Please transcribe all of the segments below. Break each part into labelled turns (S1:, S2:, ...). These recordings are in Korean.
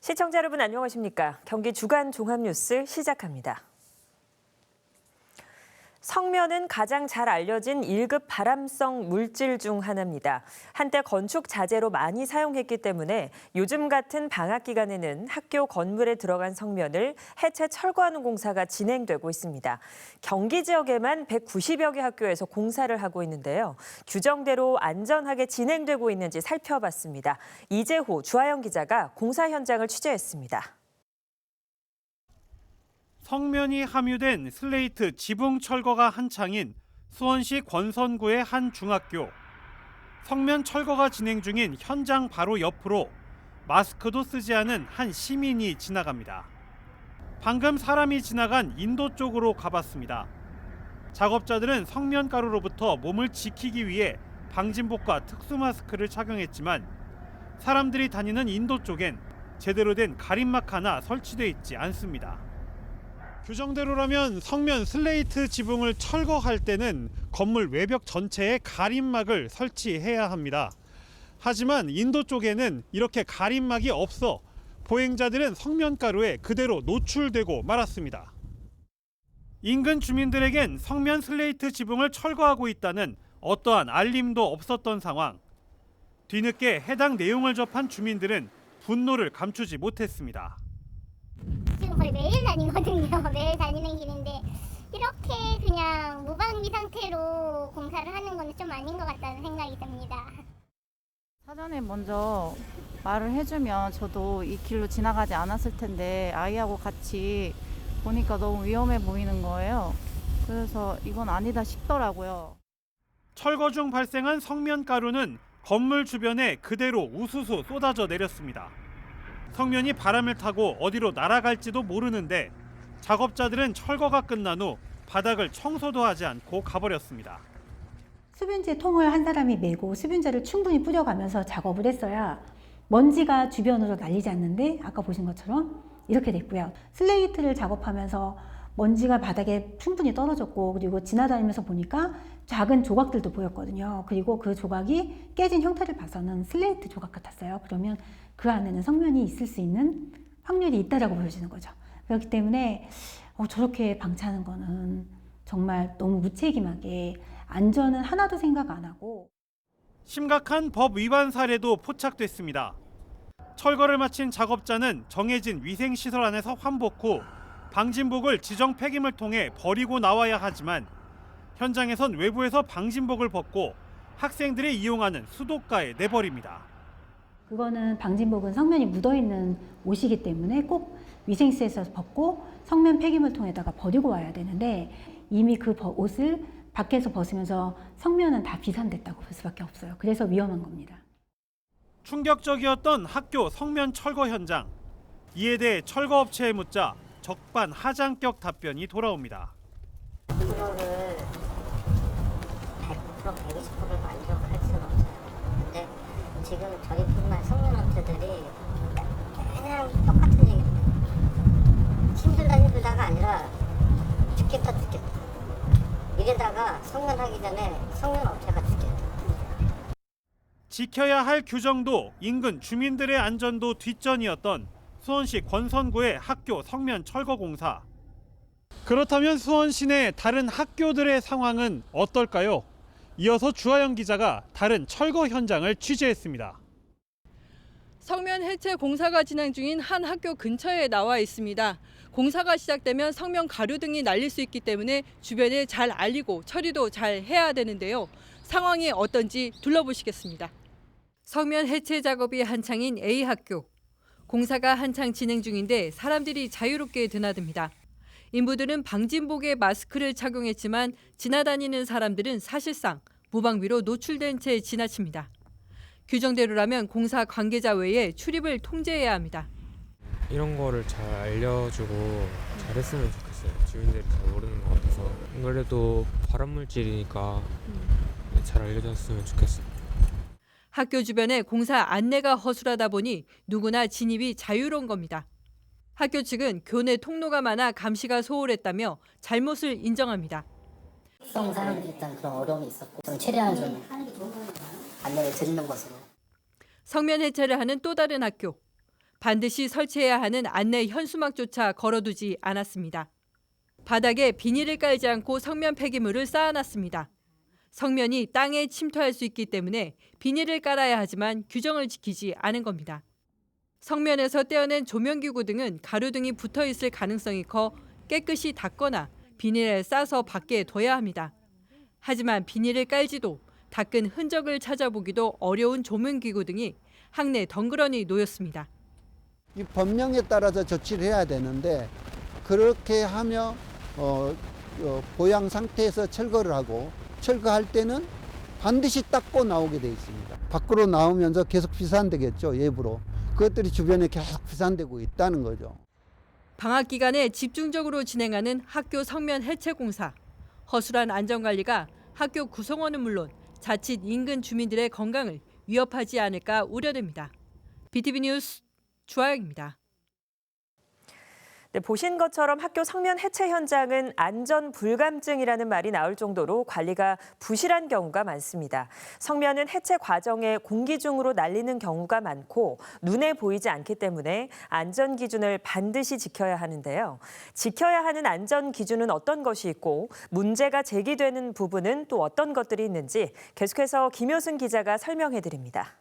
S1: 시청자 여러분 안녕하십니까? 경기 주간 종합뉴스 시작합니다. 성면은 가장 잘 알려진 1급 발암성 물질 중 하나입니다. 한때 건축 자재로 많이 사용했기 때문에 요즘 같은 방학 기간에는 학교 건물에 들어간 성면을 해체 철거하는 공사가 진행되고 있습니다. 경기 지역에만 190여 개 학교에서 공사를 하고 있는데요. 규정대로 안전하게 진행되고 있는지 살펴봤습니다. 이재호, 주하영 기자가 공사 현장을 취재했습니다.
S2: 성면이 함유된 슬레이트 지붕 철거가 한창인 수원시 권선구의 한 중학교. 성면 철거가 진행 중인 현장 바로 옆으로 마스크도 쓰지 않은 한 시민이 지나갑니다. 방금 사람이 지나간 인도 쪽으로 가봤습니다. 작업자들은 성면 가루로부터 몸을 지키기 위해 방진복과 특수 마스크를 착용했지만 사람들이 다니는 인도 쪽엔 제대로 된 가림막 하나 설치돼 있지 않습니다. 규정대로라면 성면 슬레이트 지붕을 철거할 때는 건물 외벽 전체에 가림막을 설치해야 합니다. 하지만 인도 쪽에는 이렇게 가림막이 없어 보행자들은 성면가루에 그대로 노출되고 말았습니다. 인근 주민들에겐 성면 슬레이트 지붕을 철거하고 있다는 어떠한 알림도 없었던 상황. 뒤늦게 해당 내용을 접한 주민들은 분노를 감추지 못했습니다.
S3: 지금 거의 매일 다니거든요. 매일 다니는 길인데 이렇게 그냥 무방비 상태로 공사를 하는 건 좀 아닌 것 같다는 생각이 듭니다.
S4: 사전에 먼저 말을 해주면 저도 이 길로 지나가지 않았을 텐데 아이하고 같이 보니까 너무 위험해 보이는 거예요. 그래서 이건 아니다 싶더라고요.
S2: 철거 중 발생한 성면 가루는 건물 주변에 그대로 우수수 쏟아져 내렸습니다. 성면이 바람을 타고 어디로 날아갈지도 모르는데 작업자들은 철거가 끝난 후 바닥을 청소도 하지 않고 가버렸습니다.
S5: 수분제 통을 한 사람이 메고 수분제를 충분히 뿌려가면서 작업을 했어야 먼지가 주변으로 날리지 않는데 아까 보신 것처럼 이렇게 됐고요. 슬레이트를 작업하면서 먼지가 바닥에 충분히 떨어졌고 그리고 지나다니면서 보니까 작은 조각들도 보였거든요. 그리고 그 조각이 깨진 형태를 봐서는 슬레이트 조각 같았어요. 그러면 그 안에는 성면이 있을 수 있는 확률이 있다라고 보여지는 거죠. 그렇기 때문에 저렇게 방치하는 거는 정말 너무 무책임하게 안전은 하나도 생각 안 하고
S2: 심각한 법 위반 사례도 포착됐습니다. 철거를 마친 작업자는 정해진 위생시설 안에서 환복 후 방진복을 지정 폐기물 통해 버리고 나와야 하지만 현장에선 외부에서 방진복을 벗고 학생들이 이용하는 수도가에 내버립니다.
S5: 그거는 방진복은 성면이 묻어있는 옷이기 때문에 꼭 위생시설에서 벗고 성면 폐기물 통에다가 버리고 와야 되는데 이미 그 옷을 밖에서 벗으면서 성면은 다 비산됐다고 볼 수밖에 없어요. 그래서 위험한 겁니다.
S2: 충격적이었던 학교 성면 철거 현장. 이에 대해 철거업체에 묻자 적반하장격 답변이 돌아옵니다.
S6: 이거를 100%, 120%를 만족할 수는 없어요. 근데 지금 저희뿐만 성면업체들이 그냥 똑같은 얘기입니다. 힘들다가 아니라 죽겠다. 이래다가 성면하기 전에 성면업체가 죽겠다.
S2: 지켜야 할 규정도 인근 주민들의 안전도 뒷전이었던 수원시 권선구의 학교 성면 철거 공사. 그렇다면 수원 시내 다른 학교들의 상황은 어떨까요? 이어서 주하영 기자가 다른 철거 현장을 취재했습니다.
S7: 성면 해체 공사가 진행 중인 한 학교 근처에 나와 있습니다. 공사가 시작되면 성면 가루 등이 날릴 수 있기 때문에 주변에 잘 알리고 처리도 잘 해야 되는데요. 상황이 어떤지 둘러보시겠습니다. 성면 해체 작업이 한창인 A학교. 공사가 한창 진행 중인데 사람들이 자유롭게 드나듭니다. 인부들은 방진복에 마스크를 착용했지만 지나다니는 사람들은 사실상 무방비로 노출된 채 지나칩니다. 규정대로라면 공사 관계자 외에 출입을 통제해야 합니다.
S8: 이런 거를 잘 알려주고 잘했으면 좋겠어요. 주민들이 잘 모르는 것 같아서. 안 그래도 발암물질이니까 잘 알려줬으면 좋겠어요.
S7: 학교 주변에 공사 안내가 허술하다 보니 누구나 진입이 자유로운 겁니다. 학교 측은 교내 통로가 많아 감시가 소홀했다며 잘못을 인정합니다.
S6: 사람들이 일단 그런 어려움이 있었고 최대한 좀 안내를 드리는 것으로.
S7: 성면 해체를 하는 또 다른 학교. 반드시 설치해야 하는 안내 현수막조차 걸어두지 않았습니다. 바닥에 비닐을 깔지 않고 성면 폐기물을 쌓아놨습니다. 성면이 땅에 침투할 수 있기 때문에 비닐을 깔아야 하지만 규정을 지키지 않은 겁니다. 성면에서 떼어낸 조명기구 등은 가로등이 붙어 있을 가능성이 커 깨끗이 닦거나 비닐에 싸서 밖에 둬야 합니다. 하지만 비닐을 깔지도 닦은 흔적을 찾아보기도 어려운 조명기구 등이 항내 덩그러니 놓였습니다.
S9: 이 법령에 따라서 조치를 해야 되는데 그렇게 하며 보양 상태에서 철거를 하고 철거할 때는 반드시 닦고 나오게 돼 있습니다. 밖으로 나오면서 계속 피산되겠죠, 외부로. 그것들이 주변에 계속 피산되고 있다는 거죠.
S7: 방학 기간에 집중적으로 진행하는 학교 성면 해체 공사. 허술한 안전관리가 학교 구성원은 물론 자칫 인근 주민들의 건강을 위협하지 않을까 우려됩니다. BTV 뉴스 주아영입니다.
S1: 네, 보신 것처럼 학교 성면 해체 현장은 안전 불감증이라는 말이 나올 정도로 관리가 부실한 경우가 많습니다. 성면은 해체 과정에 공기 중으로 날리는 경우가 많고 눈에 보이지 않기 때문에 안전 기준을 반드시 지켜야 하는데요. 지켜야 하는 안전 기준은 어떤 것이 있고 문제가 제기되는 부분은 또 어떤 것들이 있는지 계속해서 김효승 기자가 설명해 드립니다.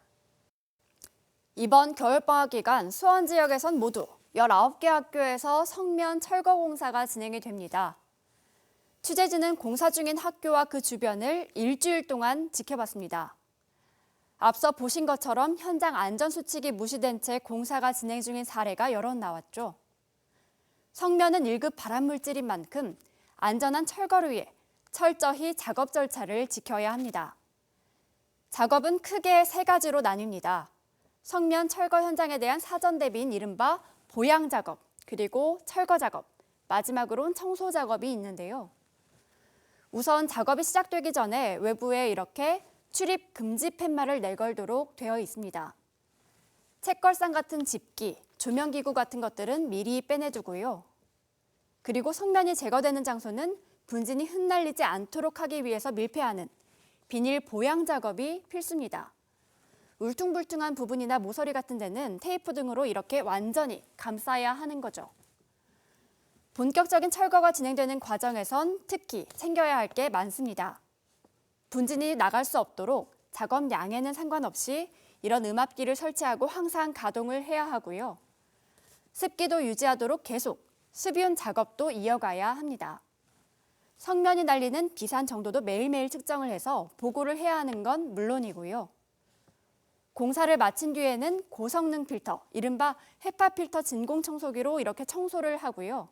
S10: 이번 겨울방학 기간 수원 지역에선 모두 19개 학교에서 성면 철거 공사가 진행이 됩니다. 취재진은 공사 중인 학교와 그 주변을 일주일 동안 지켜봤습니다. 앞서 보신 것처럼 현장 안전수칙이 무시된 채 공사가 진행 중인 사례가 여러 나왔죠. 성면은 1급 발암물질인 만큼 안전한 철거를 위해 철저히 작업 절차를 지켜야 합니다. 작업은 크게 3가지로 나뉩니다. 성면 철거 현장에 대한 사전 대비인 이른바 보양 작업, 그리고 철거 작업, 마지막으론 청소 작업이 있는데요. 우선 작업이 시작되기 전에 외부에 이렇게 출입 금지 팻말을 내걸도록 되어 있습니다. 책걸상 같은 집기, 조명기구 같은 것들은 미리 빼내두고요. 그리고 성면이 제거되는 장소는 분진이 흩날리지 않도록 하기 위해서 밀폐하는 비닐 보양 작업이 필수입니다. 울퉁불퉁한 부분이나 모서리 같은 데는 테이프 등으로 이렇게 완전히 감싸야 하는 거죠. 본격적인 철거가 진행되는 과정에선 특히 챙겨야 할 게 많습니다. 분진이 나갈 수 없도록 작업 양에는 상관없이 이런 음압기를 설치하고 항상 가동을 해야 하고요. 습기도 유지하도록 계속 수비온 작업도 이어가야 합니다. 성면이 날리는 비산 정도도 매일매일 측정을 해서 보고를 해야 하는 건 물론이고요. 공사를 마친 뒤에는 고성능 필터, 이른바 헤파 필터 진공 청소기로 이렇게 청소를 하고요.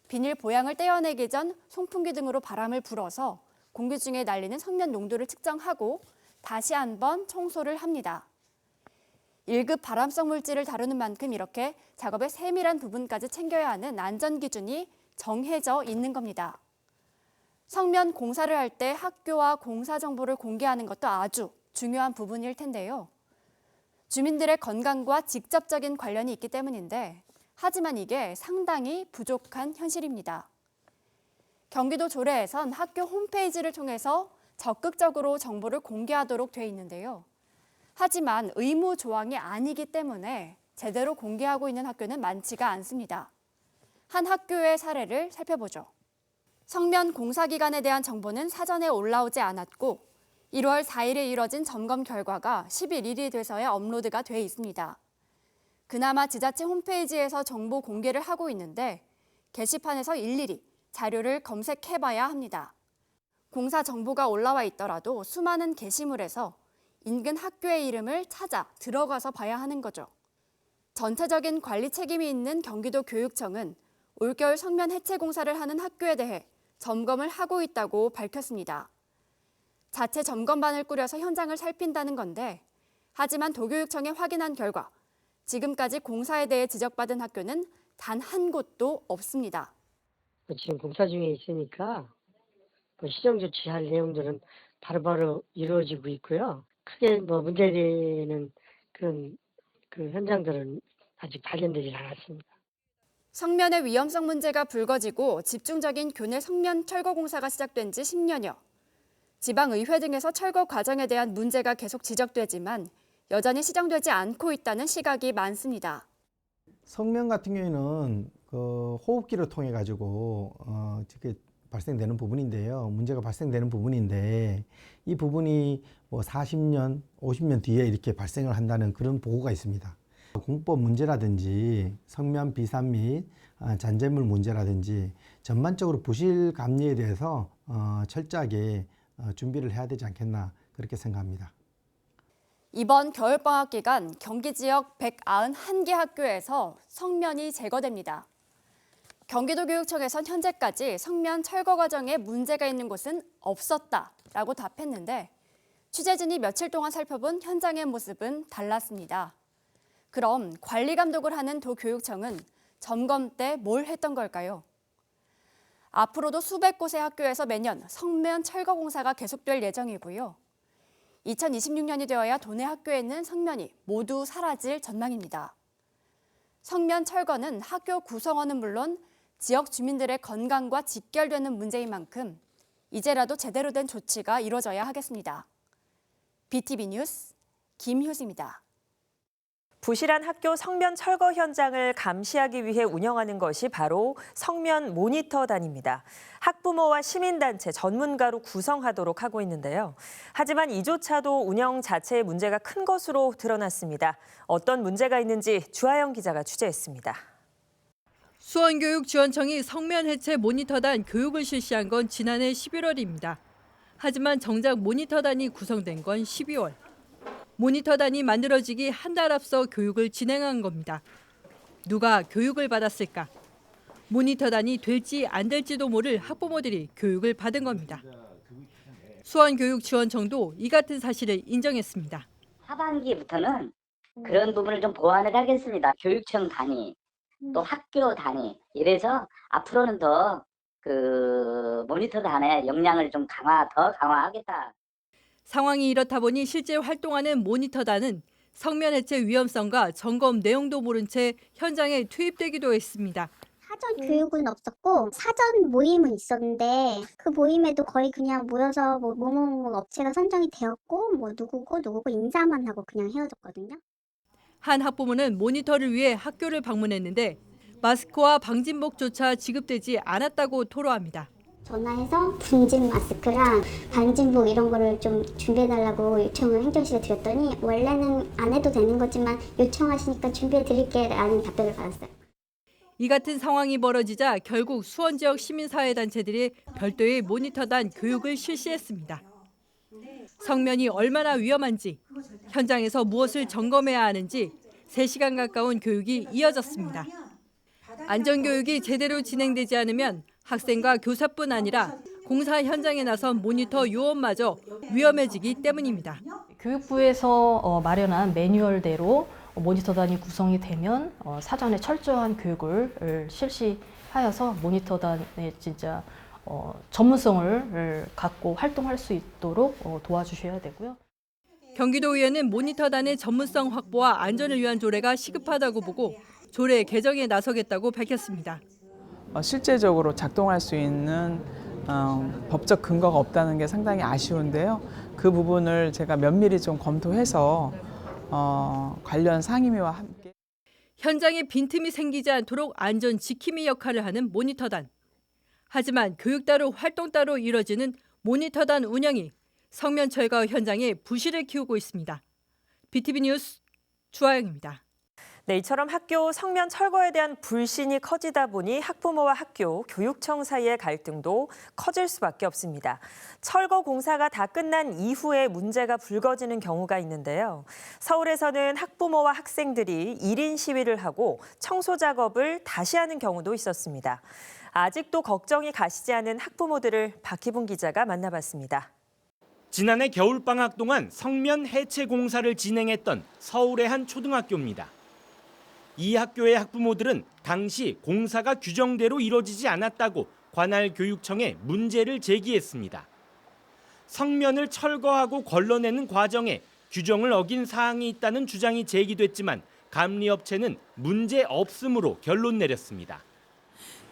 S10: 비닐 보양을 떼어내기 전 송풍기 등으로 바람을 불어서 공기 중에 날리는 성면 농도를 측정하고 다시 한번 청소를 합니다. 1급 발암성 물질을 다루는 만큼 이렇게 작업의 세밀한 부분까지 챙겨야 하는 안전 기준이 정해져 있는 겁니다. 성면 공사를 할 때 학교와 공사 정보를 공개하는 것도 아주 중요한 부분일 텐데요. 주민들의 건강과 직접적인 관련이 있기 때문인데 하지만 이게 상당히 부족한 현실입니다. 경기도 조례에선 학교 홈페이지를 통해서 적극적으로 정보를 공개하도록 돼 있는데요. 하지만 의무 조항이 아니기 때문에 제대로 공개하고 있는 학교는 많지가 않습니다. 한 학교의 사례를 살펴보죠. 성면 공사 기간에 대한 정보는 사전에 올라오지 않았고 1월 4일에 이뤄진 점검 결과가 11일이 돼서야 업로드가 돼 있습니다. 그나마 지자체 홈페이지에서 정보 공개를 하고 있는데 게시판에서 일일이 자료를 검색해봐야 합니다. 공사 정보가 올라와 있더라도 수많은 게시물에서 인근 학교의 이름을 찾아 들어가서 봐야 하는 거죠. 전체적인 관리 책임이 있는 경기도 교육청은 올겨울 성면 해체 공사를 하는 학교에 대해 점검을 하고 있다고 밝혔습니다. 자체 점검반을 꾸려서 현장을 살핀다는 건데 하지만 도교육청에 확인한 결과 지금까지 공사에 대해 지적받은 학교는 단 한 곳도 없습니다.
S11: 지금 공사 중에 있으니까 시정 조치할 내용들은 바로바로 이루어지고 있고요. 크게 문제되는 그런 현장들은 아직 발견되지 않았습니다.
S10: 성면의 위험성 문제가 불거지고 집중적인 교내 성면 철거 공사가 시작된 지 10년여. 지방의회 등에서 철거 과정에 대한 문제가 계속 지적되지만 여전히 시정되지 않고 있다는 시각이 많습니다.
S12: 성면 같은 경우에는 그 호흡기를 통해 가지고 이렇게 발생되는 부분인데요. 문제가 발생되는 부분인데 이 부분이 뭐 40년, 50년 뒤에 이렇게 발생을 한다는 그런 보고가 있습니다. 공법 문제라든지 성면 비산 및 잔재물 문제라든지 전반적으로 부실 감리에 대해서 철저하게 준비를 해야 되지 않겠나 그렇게 생각합니다.
S10: 이번 겨울방학 기간 경기 지역 191개 학교에서 성면이 제거됩니다. 경기도교육청에선 현재까지 성면 철거 과정에 문제가 있는 곳은 없었다라고 답했는데 취재진이 며칠 동안 살펴본 현장의 모습은 달랐습니다. 그럼 관리 감독을 하는 도교육청은 점검 때 뭘 했던 걸까요? 앞으로도 수백 곳의 학교에서 매년 성면 철거 공사가 계속될 예정이고요. 2026년이 되어야 도내 학교에 있는 성면이 모두 사라질 전망입니다. 성면 철거는 학교 구성원은 물론 지역 주민들의 건강과 직결되는 문제인 만큼 이제라도 제대로 된 조치가 이루어져야 하겠습니다. BTV 뉴스 김효수입니다.
S1: 부실한 학교 성면 철거 현장을 감시하기 위해 운영하는 것이 바로 성면 모니터단입니다. 학부모와 시민단체, 전문가로 구성하도록 하고 있는데요. 하지만 이조차도 운영 자체에 문제가 큰 것으로 드러났습니다. 어떤 문제가 있는지 주하영 기자가 취재했습니다.
S7: 수원교육지원청이 성면 해체 모니터단 교육을 실시한 건 지난해 11월입니다. 하지만 정작 모니터단이 구성된 건 12월. 모니터단이 만들어지기 한 달 앞서 교육을 진행한 겁니다. 누가 교육을 받았을까? 모니터단이 될지 안 될지도 모를 학부모들이 교육을 받은 겁니다. 수원교육지원청도 이 같은 사실을 인정했습니다.
S13: 하반기부터는 그런 부분을 좀 보완을 하겠습니다. 교육청 단위, 또 학교 단위. 이래서 앞으로는 더 모니터단의 역량을 좀 더 강화하겠다.
S7: 상황이 이렇다 보니 실제 활동하는 모니터단은 성면 해체 위험성과 점검 내용도 모른 채 현장에 투입되기도 했습니다.
S3: 사전 교육은 없었고 사전 모임은 있었는데 그 모임에도 거의 그냥 모여서 뭐뭐 업체가 선정이 되었고 뭐 누구고 인사만 하고 그냥 헤어졌거든요.
S7: 한 학부모는 모니터를 위해 학교를 방문했는데 마스크와 방진복조차 지급되지 않았다고 토로합니다.
S3: 전화해서 분진 마스크랑 방진복 이런 거를 좀 준비해달라고 요청을 행정실에 드렸더니 원래는 안 해도 되는 거지만 요청하시니까 준비해드릴게 라는 답변을 받았어요.
S7: 이 같은 상황이 벌어지자 결국 수원 지역 시민사회단체들이 별도의 모니터단 교육을 실시했습니다. 성면이 얼마나 위험한지, 현장에서 무엇을 점검해야 하는지 3시간 가까운 교육이 이어졌습니다. 안전교육이 제대로 진행되지 않으면 학생과 교사뿐 아니라 공사 현장에 나선 모니터 요원마저 위험해지기 때문입니다.
S14: 교육부에서 마련한 매뉴얼대로 모니터단이 구성이 되면 사전에 철저한 교육을 실시하여서 모니터단의 진짜 전문성을 갖고 활동할 수 있도록 도와주셔야 되고요.
S7: 경기도의회는 모니터단의 전문성 확보와 안전을 위한 조례가 시급하다고 보고 조례 개정에 나서겠다고 밝혔습니다.
S15: 실제적으로 작동할 수 있는 법적 근거가 없다는 게 상당히 아쉬운데요. 그 부분을 제가 면밀히 좀 검토해서 관련 상임위와 함께
S7: 현장에 빈틈이 생기지 않도록 안전 지킴이 역할을 하는 모니터단. 하지만 교육 따로 활동 따로 이뤄지는 모니터단 운영이 성면 철거 현장에 부실을 키우고 있습니다. BTV 뉴스 주하영입니다.
S1: 네, 이처럼 학교 성면 철거에 대한 불신이 커지다 보니 학부모와 학교, 교육청 사이의 갈등도 커질 수밖에 없습니다. 철거 공사가 다 끝난 이후에 문제가 불거지는 경우가 있는데요. 서울에서는 학부모와 학생들이 1인 시위를 하고 청소 작업을 다시 하는 경우도 있었습니다. 아직도 걱정이 가시지 않은 학부모들을 박희분 기자가 만나봤습니다.
S16: 지난해 겨울방학 동안 성면 해체 공사를 진행했던 서울의 한 초등학교입니다. 이 학교의 학부모들은 당시 공사가 규정대로 이뤄지지 않았다고 관할 교육청에 문제를 제기했습니다. 성면을 철거하고 걸러내는 과정에 규정을 어긴 사항이 있다는 주장이 제기됐지만 감리업체는 문제 없음으로 결론 내렸습니다.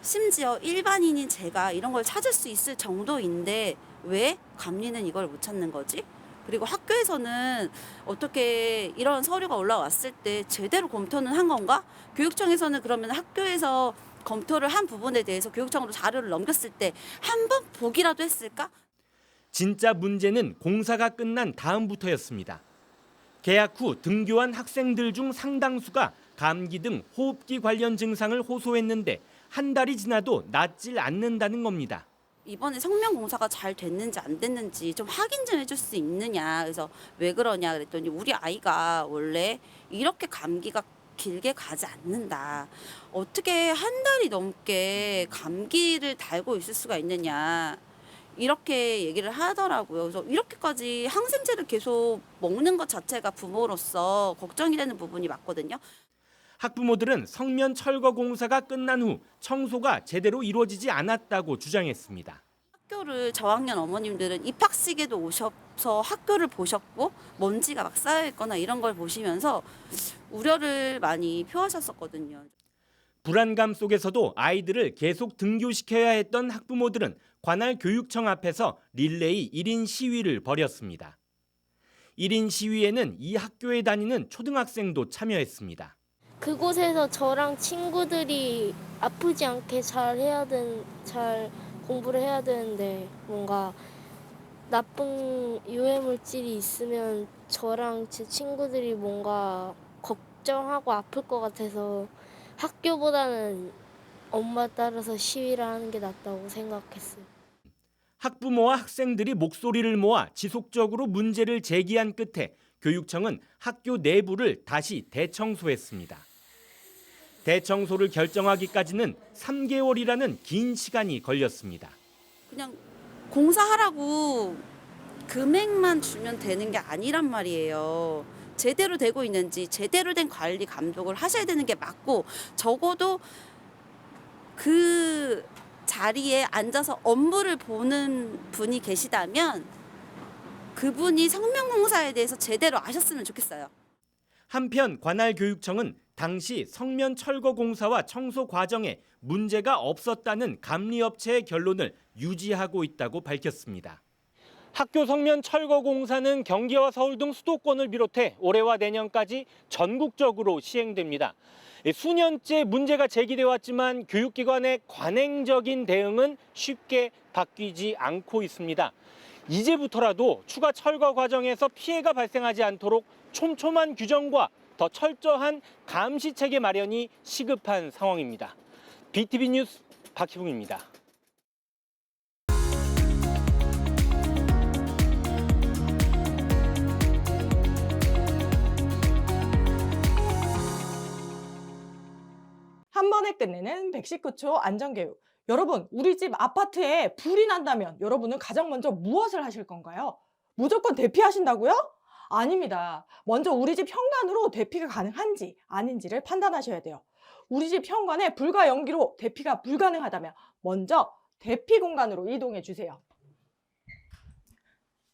S17: 심지어 일반인인 제가 이런 걸 찾을 수 있을 정도인데 왜 감리는 이걸 못 찾는 거지? 그리고 학교에서는 어떻게 이런 서류가 올라왔을 때 제대로 검토는 한 건가? 교육청에서는 그러면 학교에서 검토를 한 부분에 대해서 교육청으로 자료를 넘겼을 때 한 번 보기라도 했을까?
S16: 진짜 문제는 공사가 끝난 다음부터였습니다. 개학 후 등교한 학생들 중 상당수가 감기 등 호흡기 관련 증상을 호소했는데 한 달이 지나도 낫질 않는다는 겁니다.
S17: 이번에 성명 공사가 잘 됐는지 안 됐는지 좀 확인 좀 해줄 수 있느냐. 그래서 왜 그러냐 그랬더니 우리 아이가 원래 이렇게 감기가 길게 가지 않는다. 어떻게 한 달이 넘게 감기를 달고 있을 수가 있느냐. 이렇게 얘기를 하더라고요. 그래서 이렇게까지 항생제를 계속 먹는 것 자체가 부모로서 걱정이 되는 부분이 맞거든요.
S16: 학부모들은 성면 철거 공사가 끝난 후 청소가 제대로 이루어지지 않았다고 주장했습니다.
S17: 학교를 저학년 어머님들은 입학식에도 오셔서 학교를 보셨고 먼지가 막 쌓여있거나 이런 걸 보시면서 우려를 많이 표하셨었거든요.
S16: 불안감 속에서도 아이들을 계속 등교시켜야 했던 학부모들은 관할 교육청 앞에서 릴레이 1인 시위를 벌였습니다. 1인 시위에는 이 학교에 다니는 초등학생도 참여했습니다.
S18: 그곳에서 저랑 친구들이 아프지 않게 잘 공부를 해야 되는데 뭔가 나쁜 유해물질이 있으면 저랑 제 친구들이 뭔가 걱정하고 아플 것 같아서 학교보다는 엄마 따라서 시위를 하는 게 낫다고 생각했어요.
S16: 학부모와 학생들이 목소리를 모아 지속적으로 문제를 제기한 끝에 교육청은 학교 내부를 다시 대청소했습니다. 대청소를 결정하기까지는 3개월이라는 긴 시간이 걸렸습니다.
S17: 그냥 공사하라고 금액만 주면 되는 게 아니란 말이에요. 제대로 되고 있는지 제대로 된 관리 감독을 하셔야 되는 게 맞고 적어도 그 자리에 앉아서 업무를 보는 분이 계시다면 그분이 성명공사에 대해서 제대로 아셨으면 좋겠어요.
S16: 한편 관할 교육청은 당시 성면 철거 공사와 청소 과정에 문제가 없었다는 감리업체의 결론을 유지하고 있다고 밝혔습니다. 학교 성면 철거 공사는 경기와 서울 등 수도권을 비롯해 올해와 내년까지 전국적으로 시행됩니다. 수년째 문제가 제기돼 왔지만 교육기관의 관행적인 대응은 쉽게 바뀌지 않고 있습니다. 이제부터라도 추가 철거 과정에서 피해가 발생하지 않도록 촘촘한 규정과 더 철저한 감시 체계 마련이 시급한 상황입니다. BTV 뉴스 박희붕입니다.
S19: 한 번에 끝내는 119초 안전교육. 여러분, 우리 집 아파트에 불이 난다면 여러분은 가장 먼저 무엇을 하실 건가요? 무조건 대피하신다고요? 아닙니다. 먼저 우리 집 현관으로 대피가 가능한지 아닌지를 판단하셔야 돼요. 우리 집 현관에 불과 연기로 대피가 불가능하다면 먼저 대피 공간으로 이동해 주세요.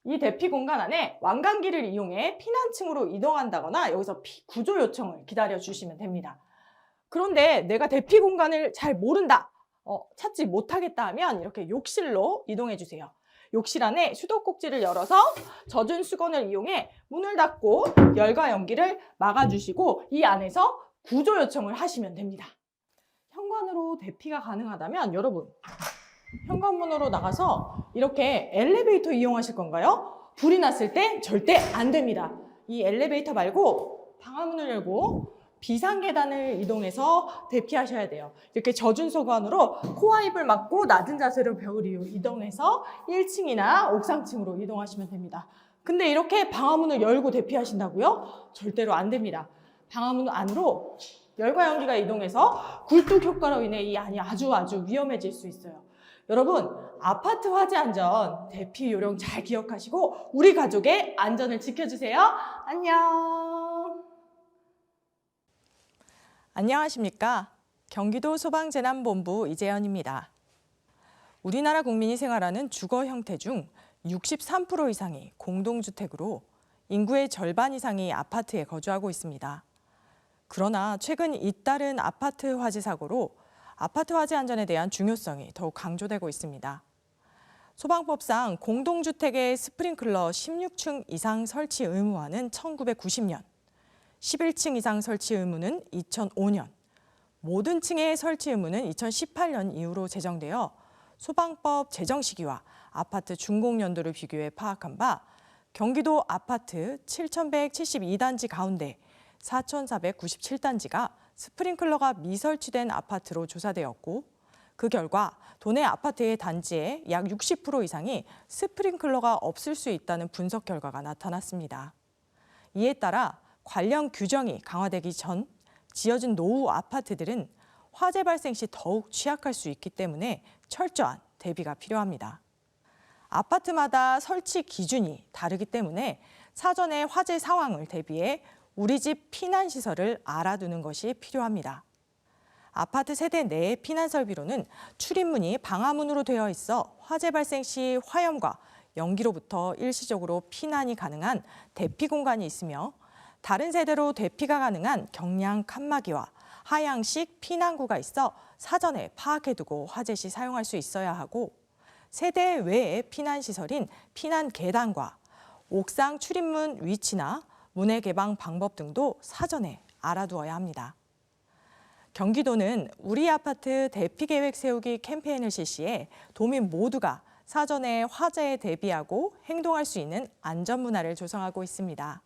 S19: 이 대피 공간 안에 왕관기를 이용해 피난층으로 이동한다거나 여기서 구조 요청을 기다려 주시면 됩니다. 그런데 내가 대피 공간을 잘 모른다, 찾지 못하겠다 하면 이렇게 욕실로 이동해 주세요. 욕실 안에 수도꼭지를 열어서 젖은 수건을 이용해 문을 닫고 열과 연기를 막아주시고 이 안에서 구조 요청을 하시면 됩니다. 현관으로 대피가 가능하다면 여러분, 현관문으로 나가서 이렇게 엘리베이터 이용하실 건가요? 불이 났을 때 절대 안 됩니다. 이 엘리베이터 말고 방화문을 열고 비상계단을 이동해서 대피하셔야 돼요. 이렇게 젖은 수건으로 코와 입을 막고 낮은 자세로 벽을 이동해서 1층이나 옥상층으로 이동하시면 됩니다. 근데 이렇게 방화문을 열고 대피하신다고요? 절대로 안 됩니다. 방화문 안으로 열과 연기가 이동해서 굴뚝 효과로 인해 이 안이 아주 위험해질 수 있어요. 여러분, 아파트 화재 안전 대피 요령 잘 기억하시고 우리 가족의 안전을 지켜주세요. 안녕. 안녕하십니까? 경기도 소방재난본부 이재현입니다. 우리나라 국민이 생활하는 주거 형태 중 63% 이상이 공동주택으로 인구의 절반 이상이 아파트에 거주하고 있습니다. 그러나 최근 잇따른 아파트 화재 사고로 아파트 화재 안전에 대한 중요성이 더욱 강조되고 있습니다. 소방법상 공동주택의 스프링클러 16층 이상 설치 의무화는 1990년, 11층 이상 설치 의무는 2005년, 모든 층의 설치 의무는 2018년 이후로 제정되어 소방법 제정 시기와 아파트 준공 연도를 비교해 파악한 바 경기도 아파트 7,172단지 가운데 4,497단지가 스프링클러가 미설치된 아파트로 조사되었고 그 결과 도내 아파트의 단지의 약 60% 이상이 스프링클러가 없을 수 있다는 분석 결과가 나타났습니다. 이에 따라 관련 규정이 강화되기 전 지어진 노후 아파트들은 화재 발생 시 더욱 취약할 수 있기 때문에 철저한 대비가 필요합니다. 아파트마다 설치 기준이 다르기 때문에 사전에 화재 상황을 대비해 우리 집 피난시설을 알아두는 것이 필요합니다. 아파트 세대 내의 피난 설비로는 출입문이 방화문으로 되어 있어 화재 발생 시 화염과 연기로부터 일시적으로 피난이 가능한 대피 공간이 있으며 다른 세대로 대피가 가능한 경량 칸막이와 하향식 피난구가 있어 사전에 파악해두고 화재 시 사용할 수 있어야 하고 세대 외의 피난시설인 피난 계단과 옥상 출입문 위치나 문의 개방 방법 등도 사전에 알아두어야 합니다. 경기도는 우리 아파트 대피 계획 세우기 캠페인을 실시해 도민 모두가 사전에 화재에 대비하고 행동할 수 있는 안전 문화를 조성하고 있습니다.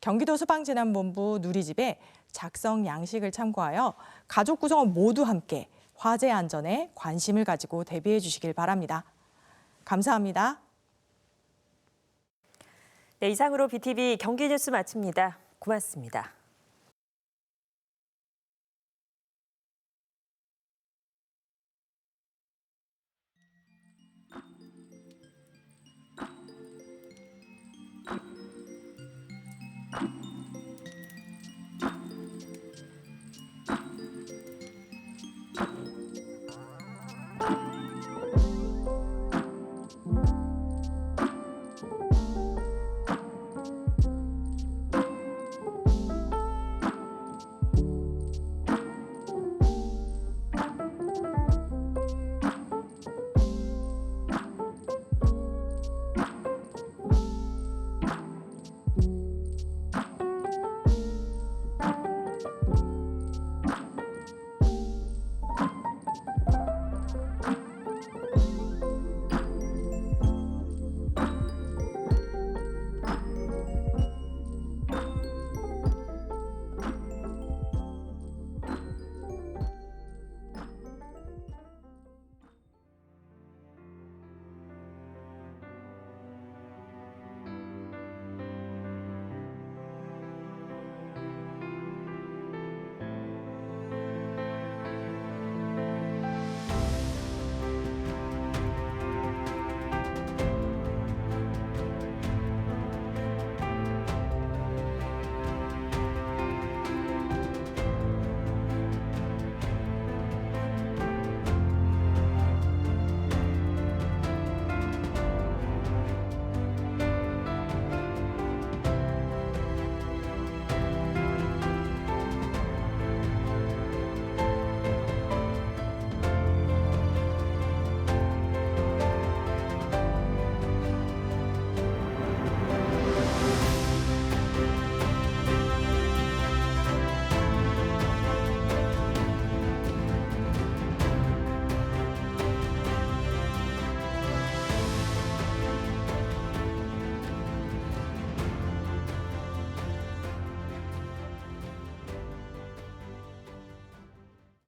S19: 경기도 소방재난본부 누리집의 작성 양식을 참고하여 가족 구성원 모두 함께 화재 안전에 관심을 가지고 대비해 주시길 바랍니다. 감사합니다.
S1: 네, 이상으로 BTV 경기 뉴스 마칩니다. 고맙습니다.